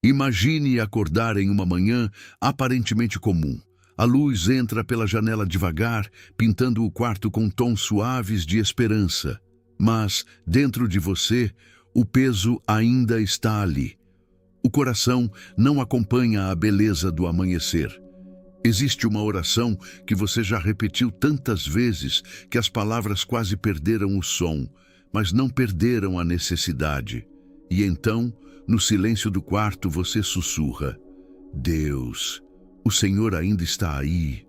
Imagine acordar em uma manhã aparentemente comum. A luz entra pela janela devagar, pintando o quarto com tons suaves de esperança. Mas, dentro de você, o peso ainda está ali. O coração não acompanha a beleza do amanhecer. Existe uma oração que você já repetiu tantas vezes que as palavras quase perderam o som, mas não perderam a necessidade. E então, no silêncio do quarto, você sussurra: Deus, o Senhor ainda está aí.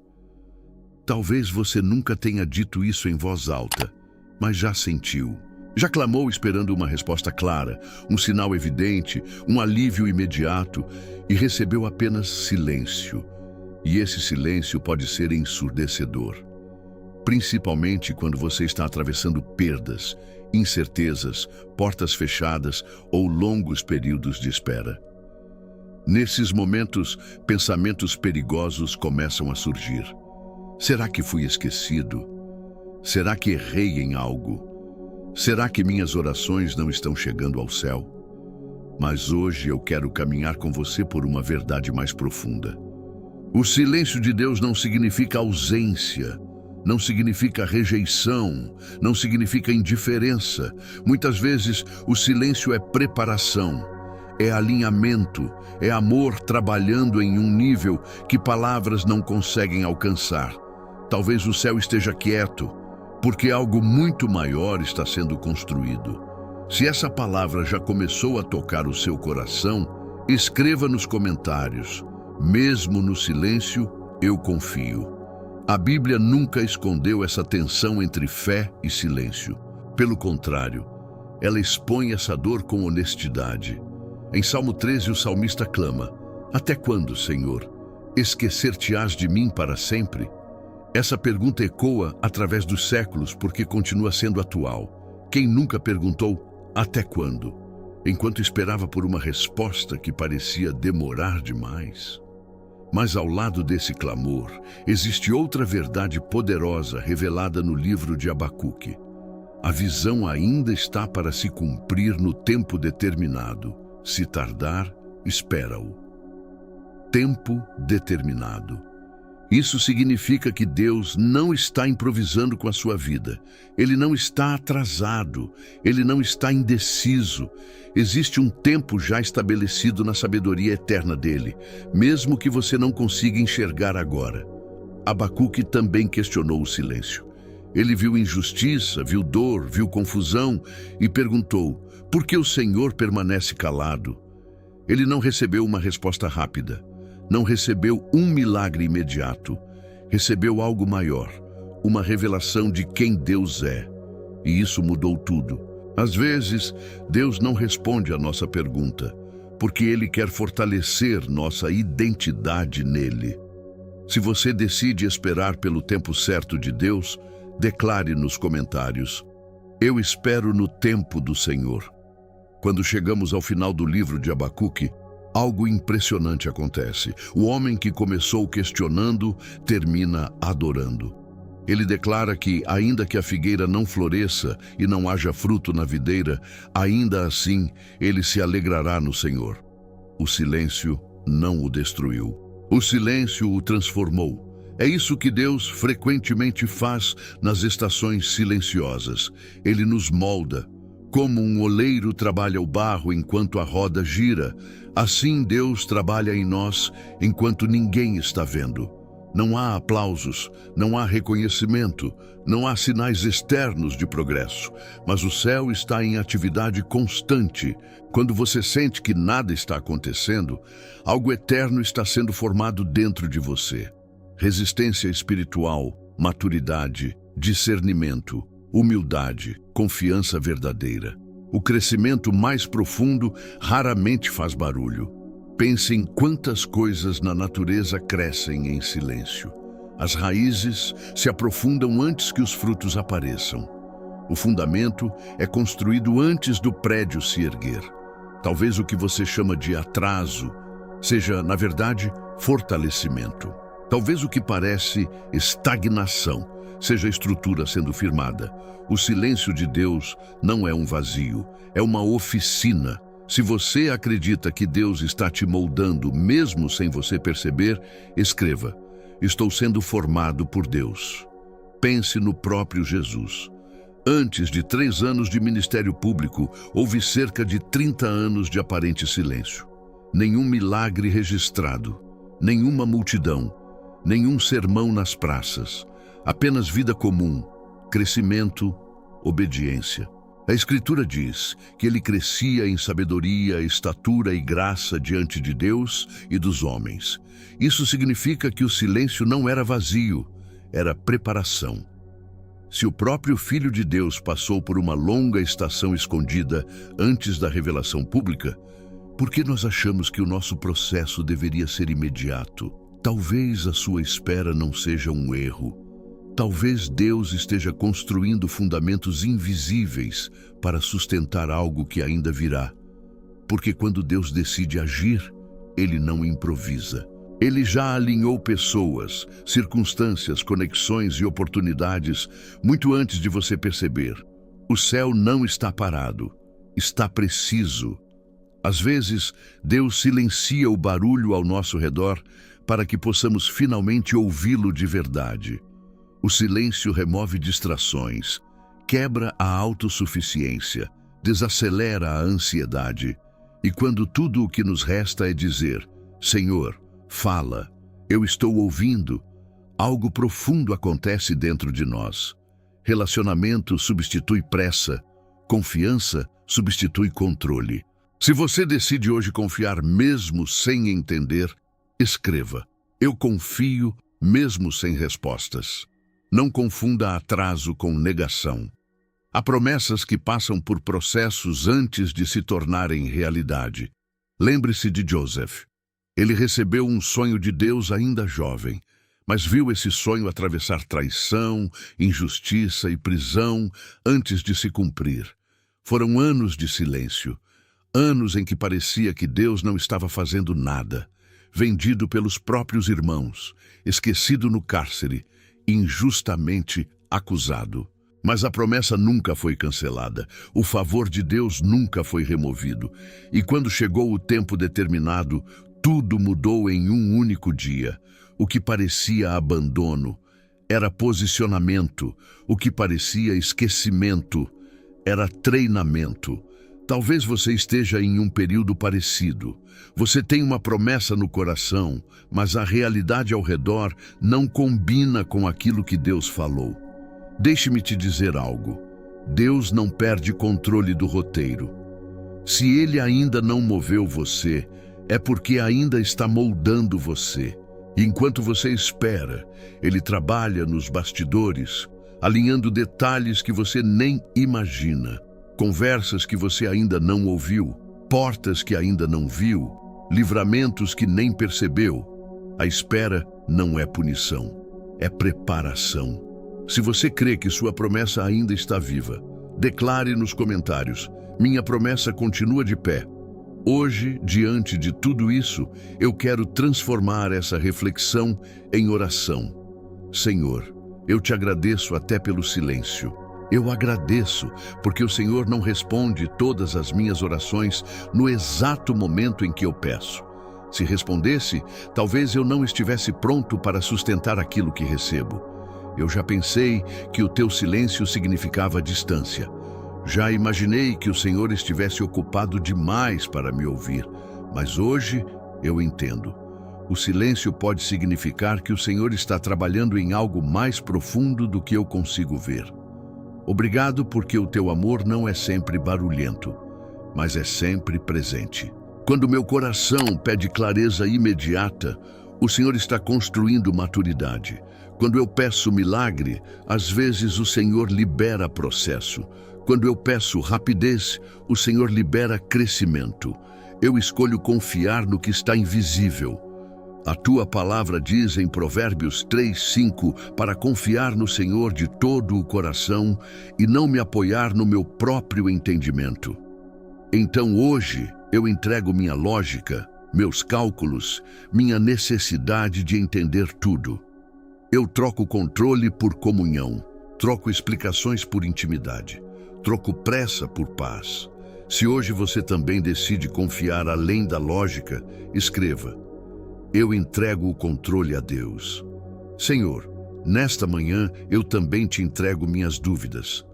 Talvez você nunca tenha dito isso em voz alta, mas já sentiu. Já clamou esperando uma resposta clara, um sinal evidente, um alívio imediato, e recebeu apenas silêncio. E esse silêncio pode ser ensurdecedor, principalmente quando você está atravessando perdas, incertezas, portas fechadas ou longos períodos de espera. Nesses momentos, pensamentos perigosos começam a surgir. Será que fui esquecido? Será que errei em algo? Será que minhas orações não estão chegando ao céu? Mas hoje eu quero caminhar com você por uma verdade mais profunda. O silêncio de Deus não significa ausência, não significa rejeição, não significa indiferença. Muitas vezes o silêncio é preparação, é alinhamento, é amor trabalhando em um nível que palavras não conseguem alcançar. Talvez o céu esteja quieto, porque algo muito maior está sendo construído. Se essa palavra já começou a tocar o seu coração, escreva nos comentários: mesmo no silêncio, eu confio. A Bíblia nunca escondeu essa tensão entre fé e silêncio. Pelo contrário, ela expõe essa dor com honestidade. Em Salmo 13, o salmista clama: Até quando, Senhor? Esquecer-te-ás de mim para sempre? Essa pergunta ecoa através dos séculos porque continua sendo atual. Quem nunca perguntou até quando, enquanto esperava por uma resposta que parecia demorar demais? Mas ao lado desse clamor, existe outra verdade poderosa revelada no livro de Abacuque. A visão ainda está para se cumprir no tempo determinado. Se tardar, espera-o. Tempo determinado. Isso significa que Deus não está improvisando com a sua vida. Ele não está atrasado. Ele não está indeciso. Existe um tempo já estabelecido na sabedoria eterna dele, mesmo que você não consiga enxergar agora. Abacuque também questionou o silêncio. Ele viu injustiça, viu dor, viu confusão e perguntou: por que o Senhor permanece calado? Ele não recebeu uma resposta rápida. Não recebeu um milagre imediato, recebeu algo maior, uma revelação de quem Deus é. E isso mudou tudo. Às vezes, Deus não responde à nossa pergunta, porque Ele quer fortalecer nossa identidade nele. Se você decide esperar pelo tempo certo de Deus, declare nos comentários: eu espero no tempo do Senhor. Quando chegamos ao final do livro de Abacuque, algo impressionante acontece. O homem que começou questionando, termina adorando. Ele declara que, ainda que a figueira não floresça e não haja fruto na videira, ainda assim ele se alegrará no Senhor. O silêncio não o destruiu. O silêncio o transformou. É isso que Deus frequentemente faz nas estações silenciosas. Ele nos molda. Como um oleiro trabalha o barro enquanto a roda gira, assim Deus trabalha em nós enquanto ninguém está vendo. Não há aplausos, não há reconhecimento, não há sinais externos de progresso, mas o céu está em atividade constante. Quando você sente que nada está acontecendo, algo eterno está sendo formado dentro de você. Resistência espiritual, maturidade, discernimento, humildade, confiança verdadeira. O crescimento mais profundo raramente faz barulho. Pense em quantas coisas na natureza crescem em silêncio. As raízes se aprofundam antes que os frutos apareçam. O fundamento é construído antes do prédio se erguer. Talvez o que você chama de atraso seja, na verdade, fortalecimento. Talvez o que parece estagnação seja a estrutura sendo firmada. O silêncio de Deus não é um vazio, é uma oficina. Se você acredita que Deus está te moldando mesmo sem você perceber, escreva: estou sendo formado por Deus. Pense no próprio Jesus. Antes de 3 anos de ministério público, houve cerca de 30 anos de aparente silêncio. Nenhum milagre registrado, nenhuma multidão, nenhum sermão nas praças. Apenas vida comum, crescimento, obediência. A Escritura diz que ele crescia em sabedoria, estatura e graça diante de Deus e dos homens. Isso significa que o silêncio não era vazio, era preparação. Se o próprio Filho de Deus passou por uma longa estação escondida antes da revelação pública, por que nós achamos que o nosso processo deveria ser imediato? Talvez a sua espera não seja um erro. Talvez Deus esteja construindo fundamentos invisíveis para sustentar algo que ainda virá. Porque quando Deus decide agir, Ele não improvisa. Ele já alinhou pessoas, circunstâncias, conexões e oportunidades muito antes de você perceber. O céu não está parado, está preciso. Às vezes, Deus silencia o barulho ao nosso redor para que possamos finalmente ouvi-lo de verdade. O silêncio remove distrações, quebra a autossuficiência, desacelera a ansiedade. E quando tudo o que nos resta é dizer: Senhor, fala, eu estou ouvindo, algo profundo acontece dentro de nós. Relacionamento substitui pressa, confiança substitui controle. Se você decide hoje confiar mesmo sem entender, escreva: eu confio mesmo sem respostas. Não confunda atraso com negação. Há promessas que passam por processos antes de se tornarem realidade. Lembre-se de Joseph. Ele recebeu um sonho de Deus ainda jovem, mas viu esse sonho atravessar traição, injustiça e prisão antes de se cumprir. Foram anos de silêncio, anos em que parecia que Deus não estava fazendo nada, vendido pelos próprios irmãos, esquecido no cárcere, injustamente acusado. Mas a promessa nunca foi cancelada, o favor de Deus nunca foi removido, e quando chegou o tempo determinado, tudo mudou em um único dia. O que parecia abandono era posicionamento, o que parecia esquecimento era treinamento. Talvez você esteja em um período parecido. Você tem uma promessa no coração, mas a realidade ao redor não combina com aquilo que Deus falou. Deixe-me te dizer algo. Deus não perde controle do roteiro. Se Ele ainda não moveu você, é porque ainda está moldando você. E enquanto você espera, Ele trabalha nos bastidores, alinhando detalhes que você nem imagina, conversas que você ainda não ouviu, portas que ainda não viu, livramentos que nem percebeu. A espera não é punição, é preparação. Se você crê que sua promessa ainda está viva, declare nos comentários: minha promessa continua de pé. Hoje, diante de tudo isso, eu quero transformar essa reflexão em oração. Senhor, eu te agradeço até pelo silêncio. Eu agradeço porque o Senhor não responde todas as minhas orações no exato momento em que eu peço. Se respondesse, talvez eu não estivesse pronto para sustentar aquilo que recebo. Eu já pensei que o teu silêncio significava distância. Já imaginei que o Senhor estivesse ocupado demais para me ouvir, mas hoje eu entendo. O silêncio pode significar que o Senhor está trabalhando em algo mais profundo do que eu consigo ver. Obrigado porque o teu amor não é sempre barulhento, mas é sempre presente. Quando meu coração pede clareza imediata, o Senhor está construindo maturidade. Quando eu peço milagre, às vezes o Senhor libera processo. Quando eu peço rapidez, o Senhor libera crescimento. Eu escolho confiar no que está invisível. A tua palavra diz em Provérbios 3:5 para confiar no Senhor de todo o coração e não me apoiar no meu próprio entendimento. Então hoje eu entrego minha lógica, meus cálculos, minha necessidade de entender tudo. Eu troco controle por comunhão, troco explicações por intimidade. Troco pressa por paz. Se hoje você também decide confiar além da lógica, escreva: eu entrego o controle a Deus. Senhor, nesta manhã eu também te entrego minhas dúvidas,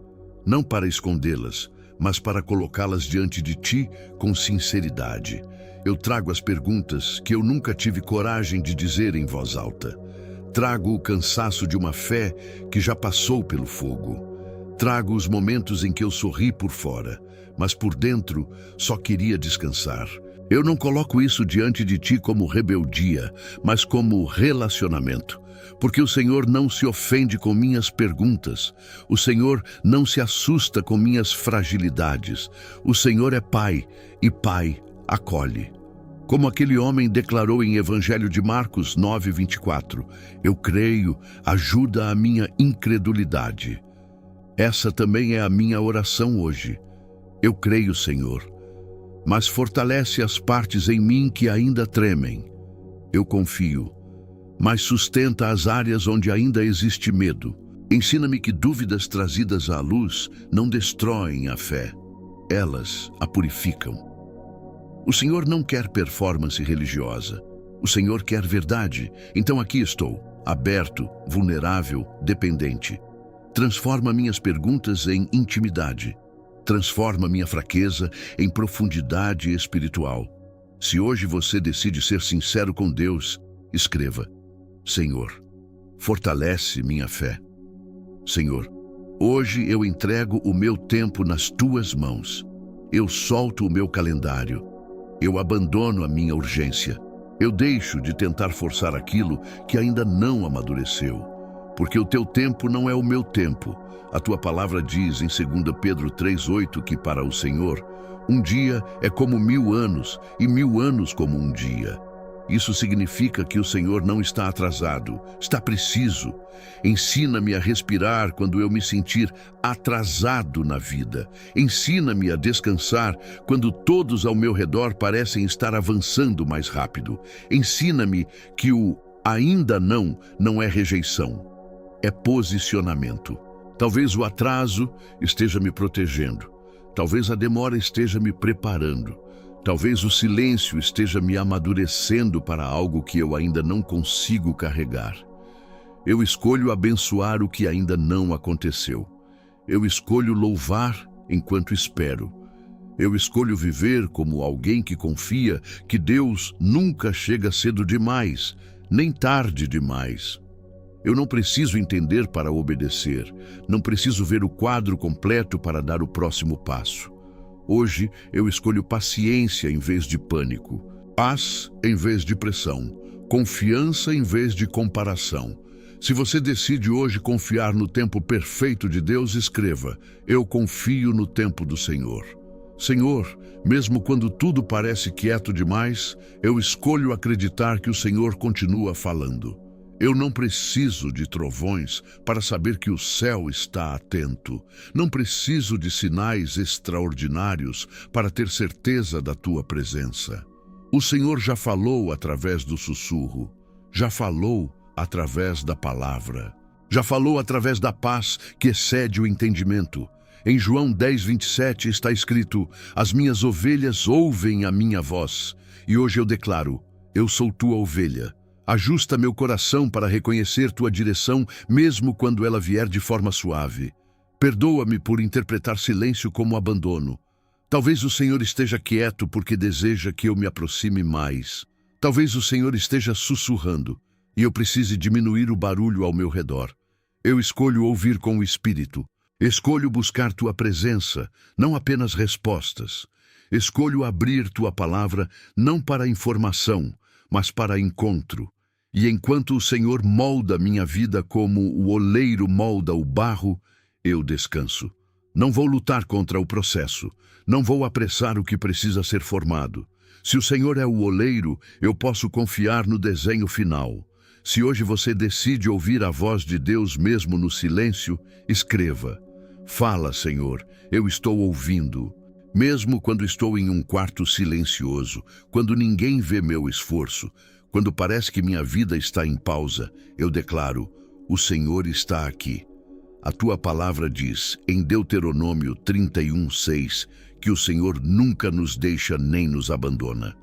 não para escondê-las, mas para colocá-las diante de ti com sinceridade. Eu trago as perguntas que eu nunca tive coragem de dizer em voz alta. Trago o cansaço de uma fé que já passou pelo fogo. Trago os momentos em que eu sorri por fora, mas por dentro só queria descansar. Eu não coloco isso diante de ti como rebeldia, mas como relacionamento. Porque o Senhor não se ofende com minhas perguntas. O Senhor não se assusta com minhas fragilidades. O Senhor é Pai, e Pai acolhe. Como aquele homem declarou em Evangelho de Marcos 9:24, eu creio, ajuda a minha incredulidade. Essa também é a minha oração hoje. Eu creio, Senhor, mas fortalece as partes em mim que ainda tremem. Eu confio, mas sustenta as áreas onde ainda existe medo. Ensina-me que dúvidas trazidas à luz não destroem a fé. Elas a purificam. O Senhor não quer performance religiosa. O Senhor quer verdade. Então aqui estou, aberto, vulnerável, dependente. Transforma minhas perguntas em intimidade. Transforma minha fraqueza em profundidade espiritual. Se hoje você decide ser sincero com Deus, escreva: Senhor, fortalece minha fé. Senhor, hoje eu entrego o meu tempo nas tuas mãos. Eu solto o meu calendário. Eu abandono a minha urgência. Eu deixo de tentar forçar aquilo que ainda não amadureceu. Porque o teu tempo não é o meu tempo. A tua palavra diz em 2 Pedro 3:8 que para o Senhor, um dia é como 1000 anos e 1000 anos como um dia. Isso significa que o Senhor não está atrasado, está preciso. Ensina-me a respirar quando eu me sentir atrasado na vida. Ensina-me a descansar quando todos ao meu redor parecem estar avançando mais rápido. Ensina-me que o ainda não é rejeição, é posicionamento. Talvez o atraso esteja me protegendo. Talvez a demora esteja me preparando. Talvez o silêncio esteja me amadurecendo para algo que eu ainda não consigo carregar. Eu escolho abençoar o que ainda não aconteceu. Eu escolho louvar enquanto espero. Eu escolho viver como alguém que confia que Deus nunca chega cedo demais, nem tarde demais. Eu não preciso entender para obedecer. Não preciso ver o quadro completo para dar o próximo passo. Hoje eu escolho paciência em vez de pânico, paz em vez de pressão, confiança em vez de comparação. Se você decide hoje confiar no tempo perfeito de Deus, escreva: eu confio no tempo do Senhor. Senhor, mesmo quando tudo parece quieto demais, eu escolho acreditar que o Senhor continua falando. Eu não preciso de trovões para saber que o céu está atento. Não preciso de sinais extraordinários para ter certeza da tua presença. O Senhor já falou através do sussurro, já falou através da palavra, já falou através da paz que excede o entendimento. Em João 10:27 está escrito: as minhas ovelhas ouvem a minha voz. E hoje eu declaro: eu sou tua ovelha. Ajusta meu coração para reconhecer tua direção, mesmo quando ela vier de forma suave. Perdoa-me por interpretar silêncio como abandono. Talvez o Senhor esteja quieto porque deseja que eu me aproxime mais. Talvez o Senhor esteja sussurrando e eu precise diminuir o barulho ao meu redor. Eu escolho ouvir com o Espírito. Escolho buscar tua presença, não apenas respostas. Escolho abrir tua palavra não para informação, mas para encontro. E enquanto o Senhor molda minha vida como o oleiro molda o barro, eu descanso. Não vou lutar contra o processo. Não vou apressar o que precisa ser formado. Se o Senhor é o oleiro, eu posso confiar no desenho final. Se hoje você decide ouvir a voz de Deus mesmo no silêncio, escreva: fala, Senhor, eu estou ouvindo. Mesmo quando estou em um quarto silencioso, quando ninguém vê meu esforço, quando parece que minha vida está em pausa, eu declaro: o Senhor está aqui. A tua palavra diz, em Deuteronômio 31:6, que o Senhor nunca nos deixa nem nos abandona.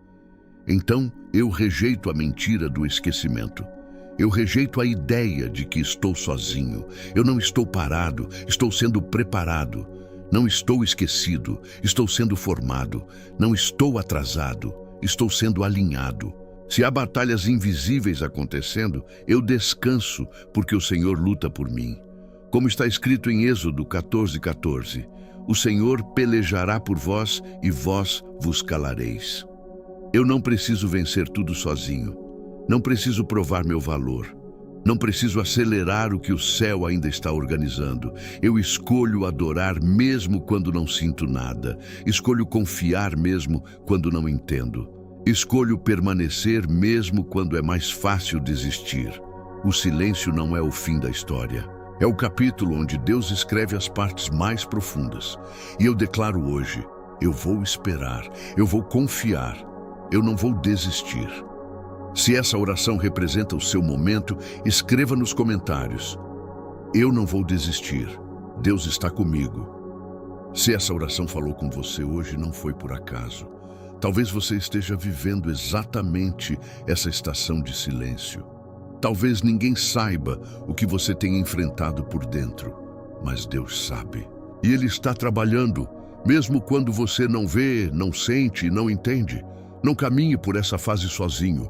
Então, eu rejeito a mentira do esquecimento. Eu rejeito a ideia de que estou sozinho. Eu não estou parado, estou sendo preparado. Não estou esquecido, estou sendo formado. Não estou atrasado, estou sendo alinhado. Se há batalhas invisíveis acontecendo, eu descanso, porque o Senhor luta por mim. Como está escrito em Êxodo 14:14, o Senhor pelejará por vós e vós vos calareis. Eu não preciso vencer tudo sozinho. Não preciso provar meu valor. Não preciso acelerar o que o céu ainda está organizando. Eu escolho adorar mesmo quando não sinto nada. Escolho confiar mesmo quando não entendo. Escolho permanecer mesmo quando é mais fácil desistir. O silêncio não é o fim da história. É o capítulo onde Deus escreve as partes mais profundas. E eu declaro hoje, eu vou esperar, eu vou confiar, eu não vou desistir. Se essa oração representa o seu momento, escreva nos comentários. Eu não vou desistir. Deus está comigo. Se essa oração falou com você hoje, não foi por acaso. Talvez você esteja vivendo exatamente essa estação de silêncio. Talvez ninguém saiba o que você tem enfrentado por dentro, mas Deus sabe. E Ele está trabalhando, mesmo quando você não vê, não sente, não entende. Não caminhe por essa fase sozinho.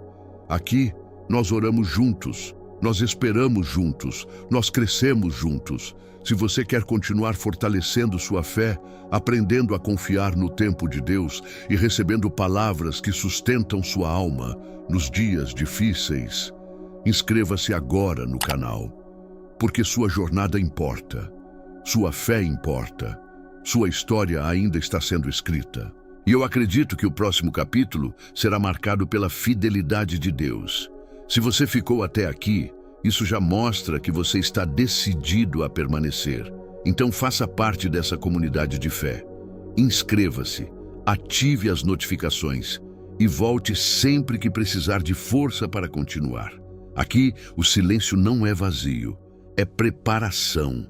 Aqui, nós oramos juntos, nós esperamos juntos, nós crescemos juntos. Se você quer continuar fortalecendo sua fé, aprendendo a confiar no tempo de Deus e recebendo palavras que sustentam sua alma nos dias difíceis, inscreva-se agora no canal, porque sua jornada importa, sua fé importa, sua história ainda está sendo escrita. E eu acredito que o próximo capítulo será marcado pela fidelidade de Deus. Se você ficou até aqui, isso já mostra que você está decidido a permanecer. Então faça parte dessa comunidade de fé. Inscreva-se, ative as notificações e volte sempre que precisar de força para continuar. Aqui, o silêncio não é vazio, é preparação.